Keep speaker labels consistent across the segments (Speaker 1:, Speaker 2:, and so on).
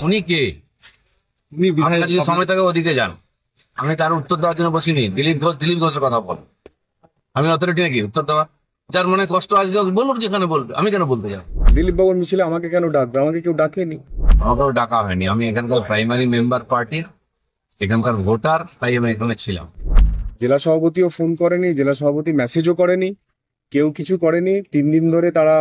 Speaker 1: উনি কে?
Speaker 2: উনি
Speaker 1: আপনার যদি সময় থাকে ওদিকে যান। আমি তার উত্তর দেওয়ার জন্য বসিনি। দিলীপ ঘোষের কথা বল। আমি অথরিটি নাকি উত্তর দেওয়া? যার মনে কষ্ট আছে বলুন, যেখানে বলবে। আমি কেন বলতে যাবো?
Speaker 2: দিলীপ বাবুর মিছিলে আমাকে কেন ডাকবে? আমাকে কেউ ডাকেনি।
Speaker 1: আমাকেও ডাকা হয়নি। আমি এখানকার প্রাইমারি মেম্বার পার্টির, এখানকার ভোটার, তাই আমি এখানে ছিলাম।
Speaker 2: জেলা সভাপতিও ফোন করেনি, জেলা সভাপতি মেসেজও করেনি, কেউ কিছু করেনি। 3 দিন ধরে তারা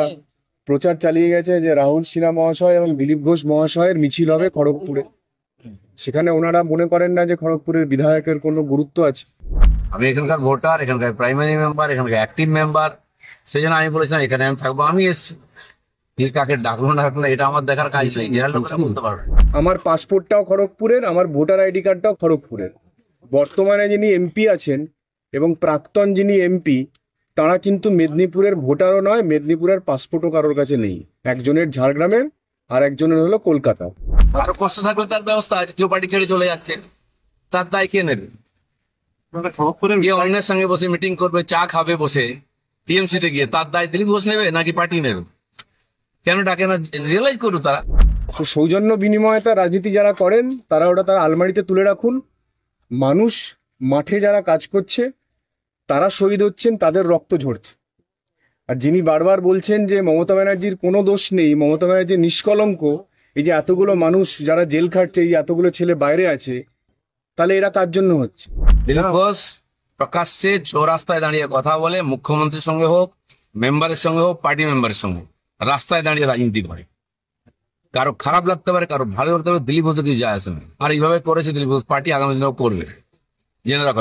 Speaker 2: প্রচার চালিয়ে গেছে যে রাহুল সিনহা মহাশয় এবং দিলীপ ঘোষ মহাশয়ের মিছিল হবে খড়গপুরে। সেখানে ওনারা মনে করেন না যে খড়গপুরের বিধায়কের কোনো গুরুত্ব আছে।
Speaker 1: আমি এখানকার ভোটার, এখানকার প্রাইমারি মেম্বার, এখানকার অ্যাক্টিভ মেম্বার। সেই জন্য আমি বলেছিলাম এখানে আমি থাকবো। আমি এসছি, কি কাকে ডাকলো না ডাকলো এটা আমার দেখার কাজ নেই। জেনারেল লোকরা বলতে পারবে।
Speaker 2: আমার পাসপোর্টটাও খড়গপুরের, আমার ভোটার আইডি কার্ডটাও খড়গপুরের। বর্তমানে যিনি এমপি আছেন এবং প্রাক্তন যিনি এমপি, তারা কিন্তু মেদিনীপুরের ভোটারও নয়, মেদিনীপুরের পাসপোর্টও কারোর কাছে নেই। একজনের ঝাড়গ্রামের আর একজনের হলো কলকাতা।
Speaker 1: আরো কষ্ট থাকলে তার ব্যবস্থা আছে। কেউ পার্টি ছেড়ে চলে যাচ্ছে, তার দায় কে নেবে? কে অন্যের সঙ্গে বসে মিটিং করবে, চা খাবে বসে টিএমসি তে গিয়ে, তার দায় দিলীপ ঘোষ নেবে নাকি পার্টি নেবে? কেন ডাকে না রিয়েলাইজ করুন তারা।
Speaker 2: তো সৌজন্য বিনিময়তা রাজনীতি যারা করেন তারা ওটা তারা আলমারিতে তুলে রাখুন। মানুষ মাঠে যারা কাজ করছে তারা শহীদ হচ্ছেন, তাদের রক্ত ঝরছে। আর যিনি বারবার বলছেন যে মমতা ব্যানার্জির কোনো দোষ নেই, মমতা ব্যানার্জি নিষ্কলঙ্ক, এই যে এতগুলো মানুষ যারা জেল খাটছে, এই এতগুলো ছেলে বাইরে আছে, তাহলে এরা কার জন্য হচ্ছে?
Speaker 1: দিলীপ ঘোষ প্রকাশ্যে চৌরাস্তায় দাঁড়িয়ে কথা বলে, মুখ্যমন্ত্রীর সঙ্গে হোক, মেম্বারের সঙ্গে হোক, পার্টি মেম্বারের সঙ্গে, রাস্তায় দাঁড়িয়ে রাজনীতি করে। কারো খারাপ লাগতে পারে, কারো ভালো লাগতে পারে, দিলীপ ঘোষের কিছু যায় আসে না। আর এইভাবে করেছে দিলীপ ঘোষ, পার্টি আগামী দিনেও করবে, জেনে রাখো।